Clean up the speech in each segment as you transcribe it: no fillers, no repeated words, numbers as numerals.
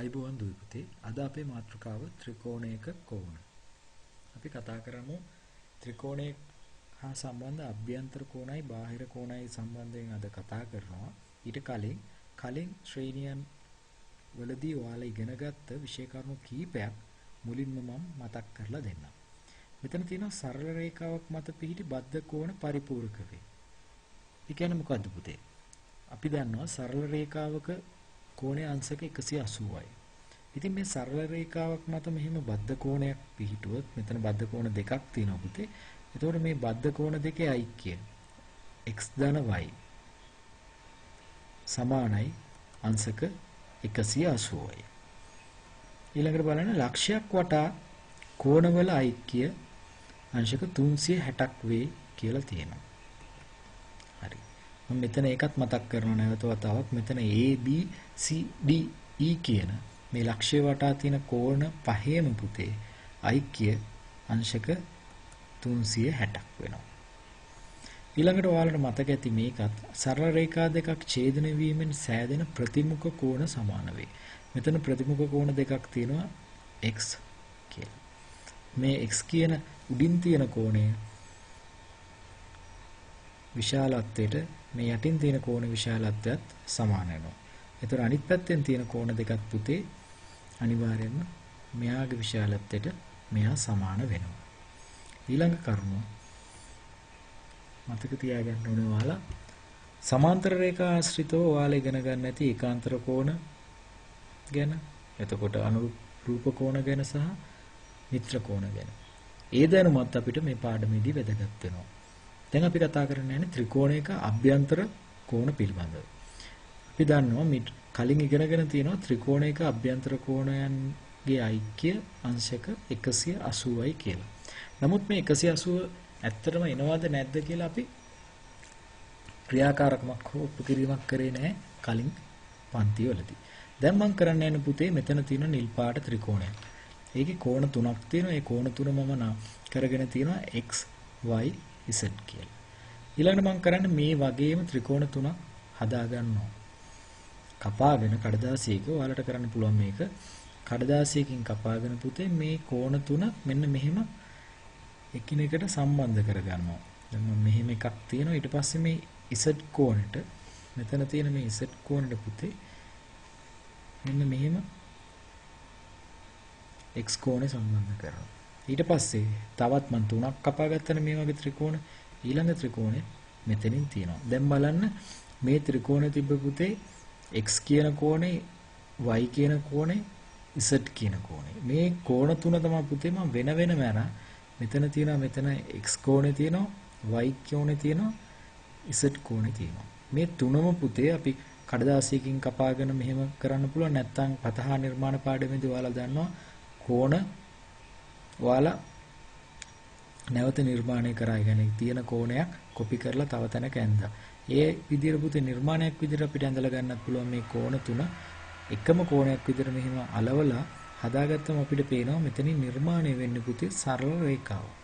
ආයුබෝවන් දුවේ පුතේ. අද අපේ මාතෘකාව ත්‍රිකෝණයක කෝණ. අපි කතා කරමු ත්‍රිකෝණයේ හා සම්බන්ධ අභ්‍යන්තර කෝණයි බාහිර කෝණයි සම්බන්ධයෙන් අද කතා කරනවා. ඊට කලින් ශ්‍රේණියන් වලදී ඔයාලා ඉගෙනගත්ත විෂය කරුණු කීපයක් මුලින්ම මම මතක් කරලා දෙන්නම්. මෙතන තියෙනවා සරල රේඛාවක් මත පිහිටි බද්ධ කෝණ පරිපූර්ණක වේ. ඒ කියන්නේ මොකද්ද පුතේ? අපි දන්නවා සරල රේඛාවක කෝණයේ අංශක 180යි. ඉතින් මේ සරල රේඛාවක් මත මෙහෙම බද්ධ කෝණයක් පිහිටුවොත් මෙතන බද්ධ කෝණ දෙකක් තියෙනවා පුතේ. එතකොට මේ බද්ධ කෝණ දෙකේ ඓක්‍ය x ධන y සමානයි අංශක 180යි. ඊළඟට බලන්න ලක්ෂයක් වටා කෝණවල ඓක්‍ය අංශක 360ක් වේ කියලා තියෙනවා. හරි. මම මෙතන ඒකත් මතක් කරනවා නැවත වතාවක්. මෙතන A B C D E කියන මේ ලක්ෂ්‍ය වටා තියෙන කෝණ පහේම පුතේ ඓක්‍ය අංශක 360ක් වෙනවා. ඊළඟට ඔයාලට මතක ඇති මේකත් සරල රේඛා දෙකක් ඡේදන වීමෙන් සෑදෙන ප්‍රතිමුඛ කෝණ සමාන වේ. මෙතන ප්‍රතිමුඛ කෝණ දෙකක් තියෙනවා x කියලා. මේ x කියන උඩින් තියෙන කෝණය විශාලත්වයට මේ යටින් තියෙන කෝණ විශාලත්වයත් සමාන වෙනවා. ඒතර අනිත් පැත්තෙන් තියෙන කෝණ දෙකක් පුතේ අනිවාර්යයෙන්ම මෙයාගේ විශාලත්වයට මෙයා සමාන වෙනවා. ඊළඟ කරුණ මතක තියාගන්න ඕනේ ඔයාලා සමාන්තර රේඛා ආශ්‍රිතව ඔයාලා ඉගෙන ගන්න ඇති ඒකාන්තර කෝණ ගැන, එතකොට අනුරූප කෝණ ගැන සහ මිත්‍ර කෝණ ගැන. ඒ දැනුමත් අපිට මේ පාඩමේදී වැදගත් වෙනවා. දැන් අපි කතා කරන්න යන්නේ ත්‍රිකෝණයක අභ්‍යන්තර කෝණ පිළිබඳව. අපි දන්නවා කලින් ඉගෙනගෙන තියෙනවා ත්‍රිකෝණයක අභ්‍යන්තර කෝණයන්ගේ ඓක්‍ය අංශක 180යි කියලා. නමුත් මේ 180 ඇත්තටම එනවද නැද්ද කියලා අපි ක්‍රියාකාරකමක් හෝ උපකිරීමක් කරේ නැහැ කලින් පන්තිවලදී. දැන් මම කරන්න යන පුතේ මෙතන තියෙන නිල් පාට ත්‍රිකෝණයක්. ඒකේ කෝණ තුනක් තියෙනවා. ඒ කෝණ තුන මම කරගෙන තියෙනවා x y z කියලා. ඊළඟට මම කරන්නේ මේ වගේම ත්‍රිකෝණ තුනක් හදා ගන්නවා. කපාගෙන කඩදාසියක ඔයාලට කරන්න පුළුවන් මේක. කඩදාසියකින් කපාගෙන පුතේ මේ කෝණ තුන මෙන්න මෙහෙම එකිනෙකට සම්බන්ධ කරගන්නවා. දැන් මම මෙහෙම එකක් තියෙනවා. ඊට පස්සේ මේ z කෝණයට මෙතන තියෙන මේ z කෝණයට පුතේ මෙන්න මෙහෙම x කෝණය සම්බන්ධ කරනවා. ඊට පස්සේ තවත් මම තුනක් කපා ගත්තනේ මේ වගේ ත්‍රිකෝණ. ඊළඟ ත්‍රිකෝණය මෙතනින් තියෙනවා. දැන් බලන්න මේ ත්‍රිකෝණය තිබ්බ පුතේ x කියන කෝණේ y කියන කෝණේ z කියන කෝණේ. මේ කෝණ තුන තමයි පුතේ මම වෙන වෙනම අරන් මෙතන තියෙනවා, මෙතන x කෝණේ තියෙනවා, y කෝණේ තියෙනවා, z කෝණේ තියෙනවා. මේ තුනම පුතේ අපි කඩදාසියකින් කපාගෙන මෙහෙම කරන්න පුළුවන්. නැත්නම් පතහා නිර්මාණ පාඩමේදී ඔයාලා දන්නවා කෝණ ඔයාලා නැවත නිර්මාණය කරා. කියන්නේ තියෙන කෝණයක් කොපි කරලා තව තැනක ඇඳලා. ඒ විදිහට පුතේ නිර්මාණයක් විදිහට අපිට ඇඳලා ගන්නත් පුළුවන්. මේ කෝණ තුන එකම කෝණයක් විදිහට මෙහෙම අලවලා හදාගත්තම අපිට පේනවා මෙතනින් නිර්මාණය වෙන්නේ පුතේ සරල රේඛාවක්.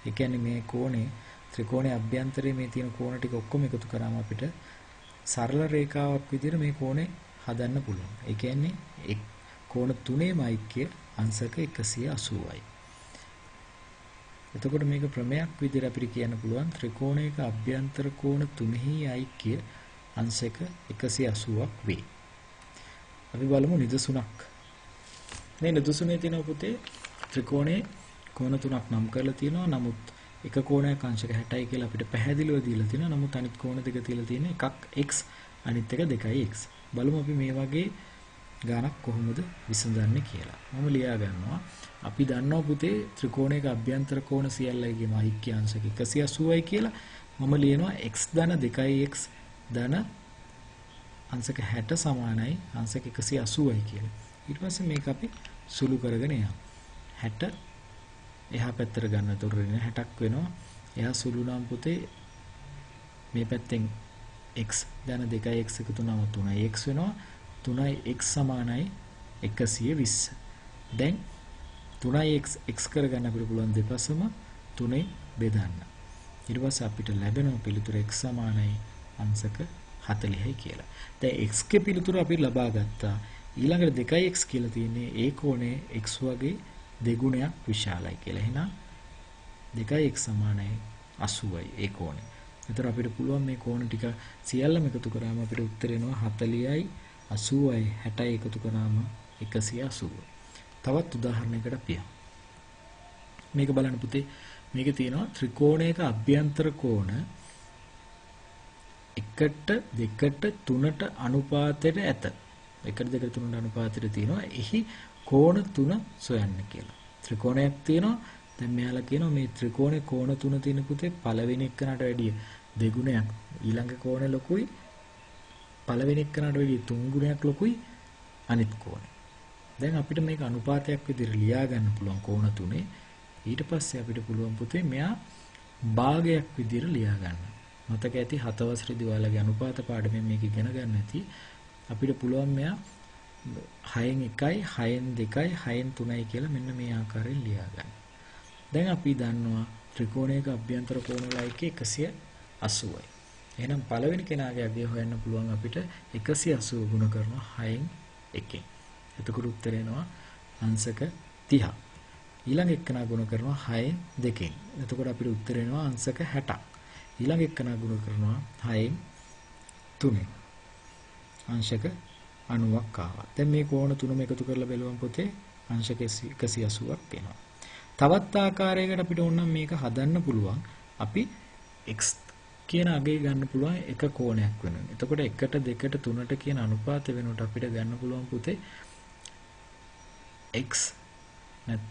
ඒ කියන්නේ මේ කෝණේ ත්‍රිකෝණයේ අභ්‍යන්තරයේ මේ තියෙන කෝණ ටික ඔක්කොම එකතු කරාම අපිට සරල රේඛාවක් විදිහට මේ කෝණේ හදන්න පුළුවන්. ඒ කියන්නේ කෝණ තුනේම ඓක්‍ය අංශක 180යි. එතකොට මේක ප්‍රමේයක් විදිහට අපිට කියන්න පුළුවන් ත්‍රිකෝණයක අභ්‍යන්තර කෝණ තුනෙහි ඓක්‍ය අංශක 180ක් වේ. අපි බලමු නිදසුනක්. මේ නිදසුනේ තියෙන පුතේ ත්‍රිකෝණයේ කෝණ තුනක් නම් කරලා තියෙනවා. නමුත් එක කෝණයක් අංශක 60යි කියලා අපිට පැහැදිලිව දීලා තියෙනවා. නමුත් අනිත් කෝණ දෙක තියලා තියෙන එකක් x අනිත් එක 2x. බලමු අපි මේ වගේ ගානක් කොහොමද විසඳන්නේ කියලා. මම ලියා ගන්නවා. අපි දන්නවා පුතේ ත්‍රිකෝණයක අභ්‍යන්තර කෝණ සියල්ලයිගේම ඓක්‍ය අංශක 180යි කියලා. මම ලියනවා x ධන 2x ධන අංශක 60 සමානයි අංශක 180යි කියලා. ඊට පස්සේ මේක අපි සුළු කරගෙන යනවා. 60 එහා පැත්තට ගන්න තුරුරින් 60ක් වෙනවා. එහා සුළු නම් පුතේ මේ පැත්තෙන් x ධන 2x එකතු වුණාම 3x වෙනවා. 3x සමානයි 120. දැන් 3x x කරගන්න අපිට පුළුවන් දෙපසම 3ෙන් බෙදන්න. ඊට පස්සේ අපිට ලැබෙන පිළිතුර x සමානයි අංශක 40යි කියලා. දැන් x ගේ පිළිතුර අපි ලබා ගත්තා. ඊළඟට 2x කියලා තියෙන්නේ ඒ කෝණේ x වගේ දෙගුණයක් විශාලයි කියලා. එහෙනම් 2x සමානයි 80යි ඒ කෝණේ. එතකොට අපිට පුළුවන් මේ කෝණ ටික සියල්ලම එකතු කරාම අපිට උත්තර එනවා 40යි 80යි 60යි එකතු කරාම 180. තවත් උදාහරණයකට අපි මේක බලන්න පුතේ. මේකේ තියෙනවා ත්‍රිකෝණයක අභ්‍යන්තර කෝණ 1ට 2ට 3ට අනුපාතයට ඇත. 1ට 2ට 3ට අනුපාතයට තියෙනවා. එහි කෝණ 3 සොයන්න කියලා. ත්‍රිකෝණයක් තියෙනවා. දැන් මෙයාලා කියනවා මේ ත්‍රිකෝණේ කෝණ 3 තියෙන පුතේ පළවෙනි එකනට වැඩිය දෙගුණයක් ඊළඟ කෝණේ ලොකුයි. පළවෙනි එකනට වැඩිය තුන් ගුණයක් ලොකුයි අනිත් කෝණේ. දැන් අපිට මේක අනුපාතයක් විදිහට ලියා ගන්න පුළුවන් කෝණ 3. ඊට පස්සේ අපිට පුළුවන් පුතේ මෙයා භාගයක් විදිහට ලියා ගන්න. මතක ඇති 7 වසරේදී ඔයාලගේ අනුපාත පාඩමෙන් මේක ඉගෙන ගන්න ඇති. අපිට පුළුවන් මෙයා 6න් 1යි 6න් 2යි 6න් 3යි කියලා මෙන්න මේ ආකාරයෙන් ලියා ගන්න. දැන් අපි දන්නවා ත්‍රිකෝණයක අභ්‍යන්තර කෝණ වල අයක 180යි. එහෙනම් පළවෙනි කෙනාගේ අගය හොයන්න පුළුවන් අපිට 180 ගුණ කරනවා 6න් 1. එතකොට උත්තර එනවා අංශක 30. ඊළඟ එක්කනා ගුණ කරනවා 6න් 2. එතකොට අපිට උත්තර එනවා අංශක 60ක්. ඊළඟ එක්කනා ගුණ කරනවා 6න් 3. අංශක 90ක් ආවා. දැන් මේ කෝණ තුනම එකතු කරලා බලුවම පුතේ අංශක 180ක් එනවා. තවත් ආකාරයකට අපිට ඕන නම් මේක හදන්න පුළුවන්. අපි x කියන අගය ගන්න පුළුවන් එක කෝණයක් වෙනුවෙන්. එතකොට 1ට 2ට 3ට කියන අනුපාත වෙනකොට අපිට ගන්න පුළුවන් පුතේ x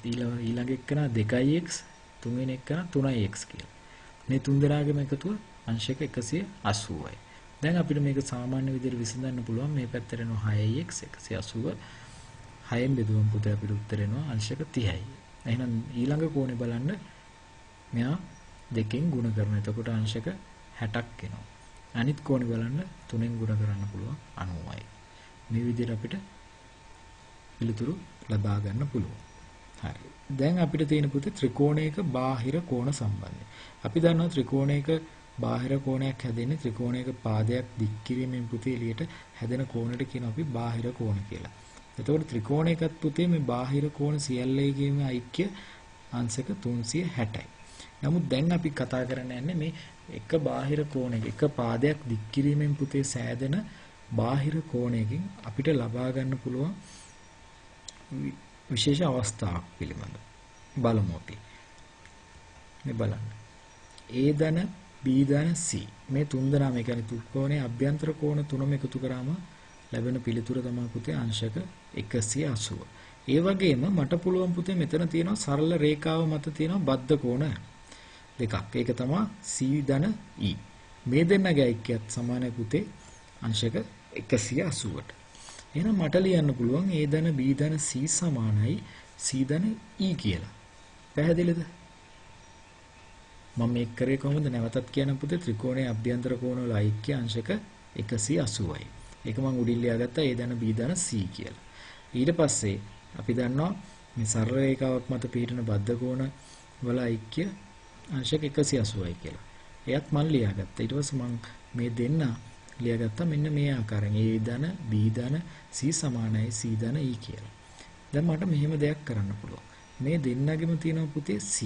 ඊළඟ එක්කන 2x තුන්වෙනි එක්කන 3x කියලා. මේ තුන් දෙනාගේම එකතුව අංශක 180යි. දැන් අපිට මේක සාමාන්‍ය විදිහට විසඳන්න පුළුවන්. මේ පැත්තට එනවා 6x 180 6න් බෙදුවම පුතේ අපිට උත්තර එනවා අංශක 30යි. එහෙනම් ඊළඟ කෝණේ බලන්න මෙයා දෙකෙන් ගුණ කරනවා. එතකොට අංශක 60ක් එනවා. අනිත් කෝණේ බලන්න 3ෙන් ගුණ කරන්න පුළුවන් 90යි. මේ විදිහට අපිට පිළිතුරු ලබා ගන්න පුළුවන්. හරි. දැන් අපිට තියෙන පුතේ ත්‍රිකෝණයක බාහිර කෝණ සම්බන්ධය. අපි දන්නවා ත්‍රිකෝණයක බාහිර කෝණයක් හැදෙන්නේ ත්‍රිකෝණයක පාදයක් දික් කිරීමෙන් පුතේ එළියට හැදෙන කෝණයට කියන අපි බාහිර කෝණ කියලා. එතකොට ත්‍රිකෝණයකත් පුතේ මේ බාහිර කෝණ සියල්ලේගේම ඓක්‍ය අංශක 360යි. නමුත් දැන් අපි කතා කරන්න යන්නේ මේ එක බාහිර කෝණයක එක පාදයක් දික් කිරීමෙන් පුතේ සෑදෙන බාහිර කෝණයකින් අපිට ලබා ගන්න පුළුවන් විශේෂ අවස්ථාවක් පිළිබඳව බලමු අපි. මේ බලන්න. A ධන B ධන C මේ තුන් දෙනාම ඒ කියන්නේ ත්‍රිකෝණයේ අභ්‍යන්තර කෝණ තුනම එකතු කරාම ලැබෙන පිළිතුර තමයි පුතේ අංශක 180. ඒ වගේම මට පුළුවන් පුතේ මෙතන තියෙනවා සරල රේඛාව මත තියෙනවා බද්ධ කෝණ දෙකක්. ඒක තමයි C ධන E. මේ දෙන්නගේ ඓක්‍යයත් සමානයි පුතේ අංශක 180ට. එහෙනම් මට ලියන්න පුළුවන් A ධන B ධන C සමානයි C ධන E කියලා. පැහැදිලිද? මම මේක කරේ කොහොමද? නැවතත් කියන්න පුතේ ත්‍රිකෝණයේ අභ්‍යන්තර කෝණ වල ඓක්‍ය අංශක 180යි. ඒක මම උඩින් ලියාගත්තා A ධන B ධන C කියලා. ඊට පස්සේ අපි දන්නවා මේ සරල රේඛාවක් මත පිහිටන බද්ධ කෝණ වල ඓක්‍ය අංශක 180යි කියලා. එයත් මම ලියාගත්තා. ඊට පස්සේ මම මේ දෙන්න ලියාගත්තා මෙන්න මේ ආකාරයෙන් A ධන B ධන C සමානයි C ධන E කියලා. දැන් මට මෙහෙම දෙයක් කරන්න පුළුවන්. මේ දෙන්නගෙම තියෙන පුතේ C.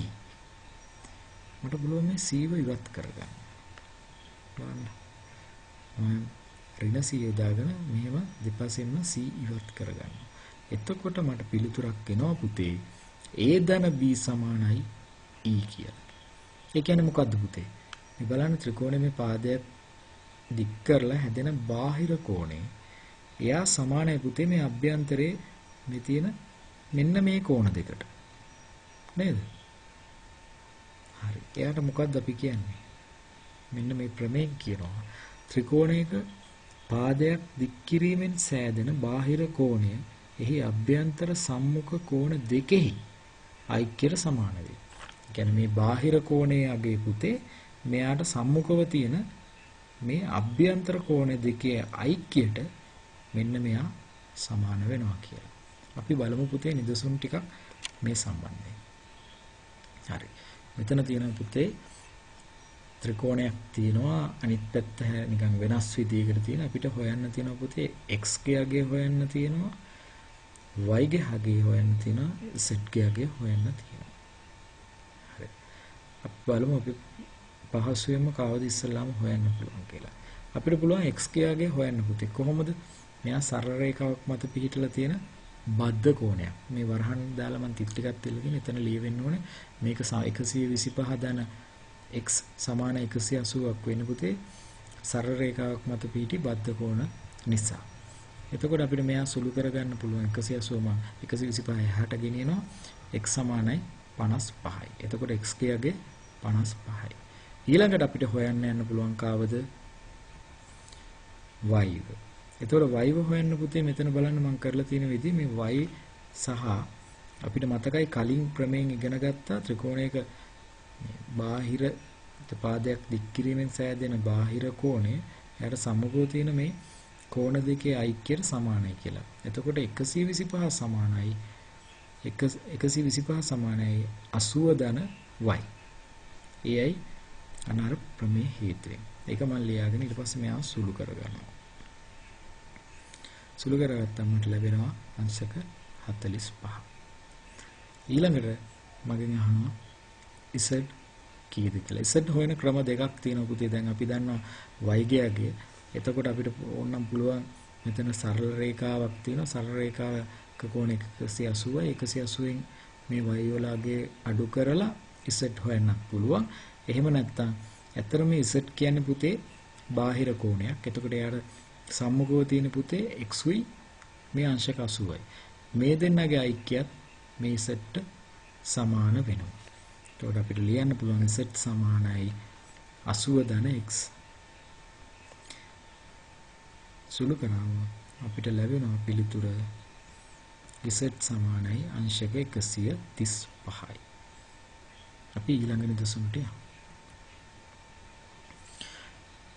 මට පුළුවන් මේ C ව ඉවත් කරගන්න. බලන්න. මම ඍණ C යොදාගෙන මෙහෙම දෙපසින්ම C ඉවත් කරගන්න. එතකොට මට පිළිතුරක් එනවා පුතේ A ධන B සමානයි E කියලා. ඒ කියන්නේ මොකද්ද පුතේ? මේ බලන්න ත්‍රිකෝණයේ මේ පාදයක් දික් කරලා හැදෙන බාහිර කෝණය එයා සමානයි පුතේ මේ අභ්‍යන්තරයේ මේ තියෙන මෙන්න මේ කෝණ දෙකට. නේද? හරි. එයාට මොකද්ද අපි කියන්නේ? මෙන්න මේ ප්‍රමේය කියනවා. ත්‍රිකෝණයක පාදයක් දික් කිරීමෙන් සෑදෙන බාහිර කෝණය එහි අභ්‍යන්තර සම්මුඛ කෝණ දෙකෙහි ඓක්‍යයට සමාන වේ. ඒ කියන්නේ මේ බාහිර කෝණයේ අගේ පුතේ මෙයාට සම්මුඛව තියෙන මේ අභ්‍යන්තර කෝණ දෙකේ ඓක්‍යයට මෙන්න මෙයා සමාන වෙනවා කියලා. අපි බලමු පුතේ නිදසුන් ටිකක් මේ සම්බන්ධයෙන්. හරි. මෙතන තියෙන පුතේ ත්‍රිකෝණයක් තියෙනවා අනිත් පැත්ත නිකන් වෙනස් විදිහකට තියෙන අපිට හොයන්න තියෙනවා පුතේ x ගේ අගය හොයන්න තියෙනවා y ගේ අගය හොයන්න තියෙනවා z ගේ අගය හොයන්න තියෙනවා. හරි. අපි බලමු අපි පහසුවෙන්ම කවද ඉස්සෙල්ලාම හොයන්න පුළුවන් කියලා. අපිට පුළුවන් x ගේ අගය හොයන්න පුතේ. කොහොමද? මෙයා සරල රේඛාවක් මත පිහිටලා තියෙන බද්ධ කෝණයක්. මේ වරහන් දාලා මම තිත් ටිකක් තියලාගෙන එතන ලියවෙන්න ඕනේ. මේක 125 ධන x සමාන 180ක් වෙන පුතේ සරල රේඛාවක් මත පිහිටි බද්ධ කෝණ නිසා. එතකොට අපිට මෙයා සුළු කරගන්න පුළුවන් 180 125 එහාට ගෙනියනවා x සමානයි 55යි. එතකොට x ගේ අගය 55යි. ඊළඟට අපිට හොයන්න යන්න පුළුවන් කාවද? y ව. එතකොට y ව හොයන්න පුතේ මෙතන බලන්න මම කරලා තියෙන විදිහ මේ y සහ අපිට මතකයි කලින් ක්‍රමයෙන් ඉගෙන ගත්තා ත්‍රිකෝණයක බාහිර පාදයක් දික් කිරීමෙන් සෑදෙන බාහිර කෝණය එයාට සමගෝ තියෙන මේ කෝණ දෙකේ ඓක්‍යයට සමානයි කියලා. එතකොට 125 සමානයි 125 සමානයි 80 ධන y. එයයි අනාර ප්‍රමේය හේතුවෙන්. ඒක මම ලියාගෙන ඊට පස්සේ මෙයා සුළු කරගන්නවා. සුළු කරගත්තම මට ලැබෙනවා අංශක 45. ඊළඟට මගෙන් අහනවා z කීයද කියලා. z හොයන ක්‍රම දෙකක් තියෙනවා පුතේ. දැන් අපි දන්නවා y ගේ අගය. එතකොට අපිට ඕනනම් පුළුවන් මෙතන සරල රේඛාවක් තියෙනවා. සරල රේඛාවක කෝණ 180යි. 180න් මේ y වල අගය අඩු කරලා z හොයන්න පුළුවන්. එහෙම නැත්නම් ඇත්තට මේ z කියන්නේ පුතේ බාහිර කෝණයක්. එතකොට එයාට සම්මුඛව තියෙන පුතේ xy මේ අංශක 80යි. මේ දෙන්නගේ ඓක්‍යයත් මේ z සමාන වෙනවා. එතකොට අපිට ලියන්න පුළුවන් z සමානයි 80 ධන x. සුළු කරාම අපිට ලැබෙනවා පිළිතුර z සමානයි අංශක 135යි. අපි ඊළඟ නිදසුනට යමු.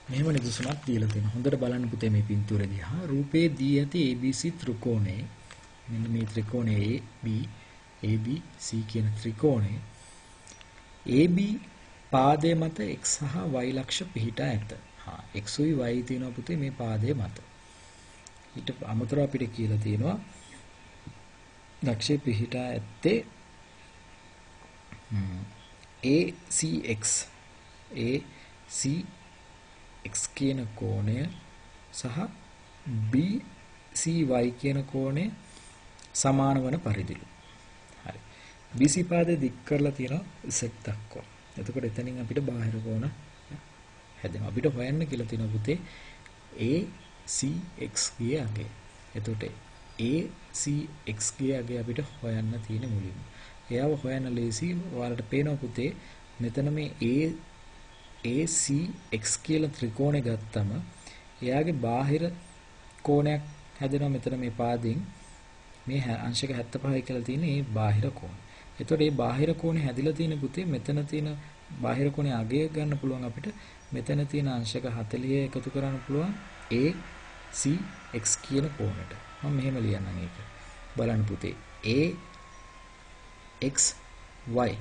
මෙහෙම නිදසුනක් දීලා තියෙනවා. හොඳට බලන්න පුතේ මේ පින්තූරය දිහා. රූපේ දී ඇති ABC ත්‍රිකෝණේ මෙන්න මේ ත්‍රිකෝණයේ ABC කියන ත්‍රිකෝණේ AB පාදයේ මත x සහ y ලක්ෂ පිහිටා ඇත. x උයි y තියෙනවා පුතේ මේ පාදයේ මත. ඊට අමතරව අපිට කියලා තියෙනවා ලක්ෂයේ පිහිටා ඇත්තේ ACX කියන කෝණය සහ BCY කියන කෝණය සමාන වන පරිදිලු. හරි. BC පාදේ දික් කරලා තියෙනවා z දක්වා. එතකොට එතනින් අපිට බාහිර කෝණ හැදෙනවා. අපිට හොයන්න කියලා තියෙනවා පුතේ ACX ගේ අගය. එතකොට ACX ගේ අගය අපිට හොයන්න තියෙන මුලින්ම. එයාව හොයන්න ලේසි. ඔයාලට පේනවා පුතේ මෙතන මේ ACX කියලා ත්‍රිකෝණය ගත්තම එයාගේ බාහිර කෝණයක් හැදෙනවා මෙතන මේ පාදයෙන්. මේ අංශක 75යි කියලා තියෙන මේ බාහිර කෝණය. එතකොට මේ බාහිර කෝණය හැදිලා තියෙන පුතේ මෙතන තියෙන බාහිර කෝණයේ අගය ගන්න පුළුවන් අපිට. මෙතන තියෙන අංශක 40 එකතු කරන්න පුළුවන් ACX කියන කෝණයට. මම මෙහෙම ලියන්නම් ඒක. බලන්න පුතේ. AXY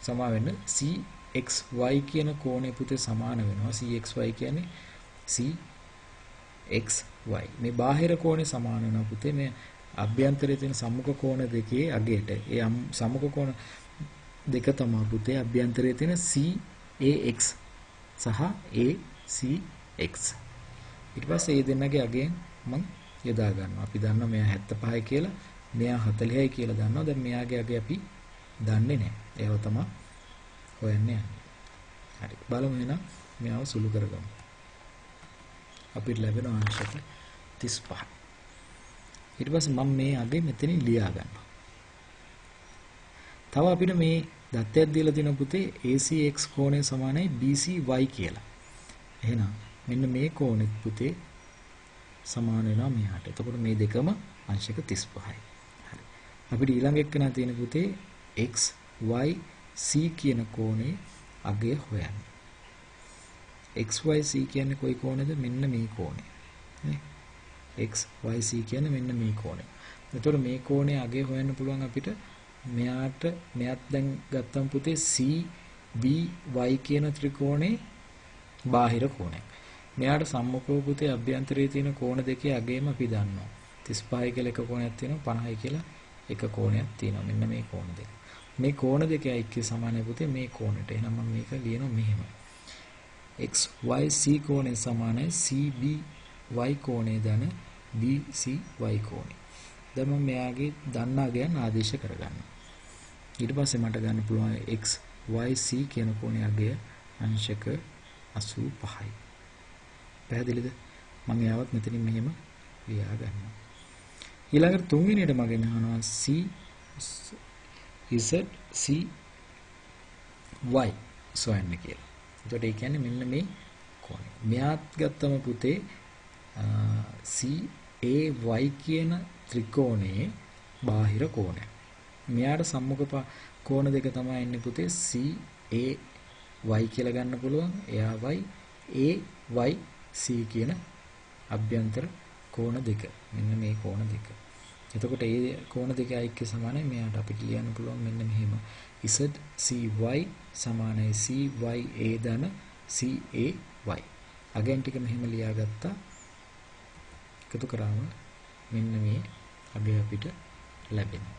සමාන වෙන CXY කියන කෝණය පුතේ සමාන වෙනවා. CXY කියන්නේ CXY. මේ බාහිර කෝණය සමාන වෙනවා පුතේ මේ අභ්‍යන්තරයේ තියෙන සම්මුඛ කෝණ දෙකේ අගයට. ඒ සම්මුඛ කෝණ දෙක තමයි පුතේ අභ්‍යන්තරයේ තියෙන CAX සහ ACX. ඊට පස්සේ මේ දෙන්නගේ අගයෙන් මම යොදා ගන්නවා. අපි දන්නවා මෙයා 75යි කියලා, මෙයා 40යි කියලා දන්නවා. දැන් මෙයාගේ අගය අපි දන්නේ නැහැ. ඒව තමයි හොයන්න යන්නේ. හරි. බලමු එහෙනම් මෙයාව සුළු කරගමු. අපිට ලැබෙන අංශක 35. ඊට පස්සේ මම මේ අගය මෙතනින් ලියා ගන්නවා. තව අපිට මේ දත්තයක් දීලා තියෙන පුතේ ACX කෝණය සමානයි BCY කියලා. එහෙනම් මෙන්න මේ කෝණෙත් පුතේ සමාන වෙනවා මෙහාට. එතකොට මේ දෙකම අංශක 35යි. හරි. අපිට ඊළඟ එක්කන තියෙන පුතේ XYC කියන කෝණේ අගය හොයන්න. XYC කියන්නේ කොයි කෝණයද? මෙන්න මේ කෝණය. නේ? XYC කියන්නේ මෙන්න මේ කෝණය. එතකොට මේ කෝණයේ අගය හොයන්න පුළුවන් අපිට. මෙයාට මෙයත් දැන් ගත්තම පුතේ CBY කියන ත්‍රිකෝණේ බාහිර කෝණයක්. මෙයාට සම්මුඛව පුතේ අභ්‍යන්තරයේ තියෙන කෝණ දෙකේ අගයම අපි දන්නවා. 35 කියලා එක කෝණයක් තියෙනවා 50යි කියලා එක කෝණයක් තියෙනවා. මෙන්න මේ කෝණ දෙක. මේ කෝණ දෙකේ ඓක්‍ය සමානයි පුතේ මේ කෝණයට. එහෙනම් මම මේක ලියනවා මෙහෙම. XYC කෝණය සමානයි CBY කෝණය ධන BCY කෝණය. දැන් මම මෙයාගේ දන්නා ගයන් ආදේශ කරගන්නවා. ඊට පස්සේ මට ගන්න පුළුවන් XYC කියන කෝණයේ අගය අංශක 85යි. පැහැදිලිද? මම යාවත් මෙතනින් මෙහෙම ලියා ගන්නවා. ඊළඟට තුන්වෙනියට මගෙන් අහනවා ZCY සොයන්න කියලා. එතකොට ඒ කියන්නේ මෙන්න මේ කෝණය. මෙයාත් ගත්තම පුතේ CAY කියන ත්‍රිකෝණයේ බාහිර කෝණය. මෙයාට සම්මුඛ කෝණ දෙක තමයි එන්නේ පුතේ CAY කියලා ගන්න පුළුවන්. එයා y AYC කියන අභ්‍යන්තර කෝණ දෙක. මෙන්න මේ කෝණ දෙක. එතකොට මේ කෝණ දෙක ඓක්‍ය සමානයි. මෙයාට අපිට ලියන්න පුළුවන් මෙන්න මෙහෙම. ZCY සමානයි CYA ධන CAY. අගයන් ටික මෙහෙම ලියාගත්තා. එකතු කරාම මෙන්න මේ අගය අපිට ලැබෙනවා.